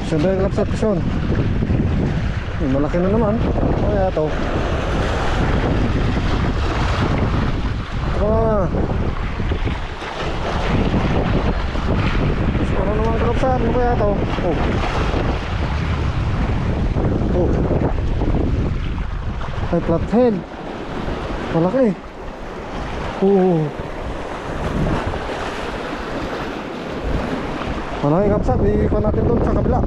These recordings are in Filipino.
Siyempre yung lapsat ko siyon. Malaki na naman. Kaya ito. Ano naman kalapsat? Ano kaya ito? Oh. Oh. Ay, flathead. Malaki. Oh. Malaki kapsat. Iikot natin doon sa kabila.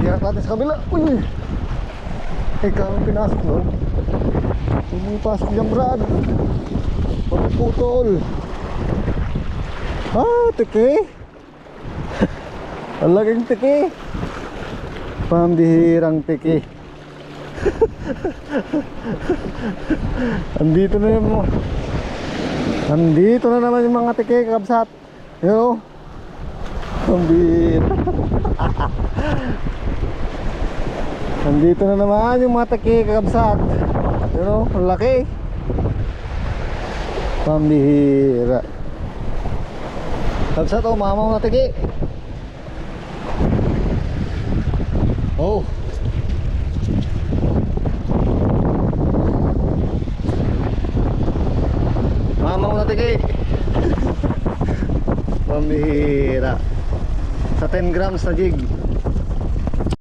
Iikot natin sa kabila. Uy. Ikaw ang pinasok doon. Pumipasok dyan, Brad. Pagputol. Ah, tiki. Ang laking tiki. Pambihirang tiki. Andito na yung mga, andito na naman yung mga tiki, kabsat. You know? Pambihira. Andito na naman yung mga tiki, kabsat. You know? Ang laki. Pambihira. Kabsat, oh, mamaw na tiki. Oh. Mamaw na tiki. Pambihira. Sa 10 grams na jig.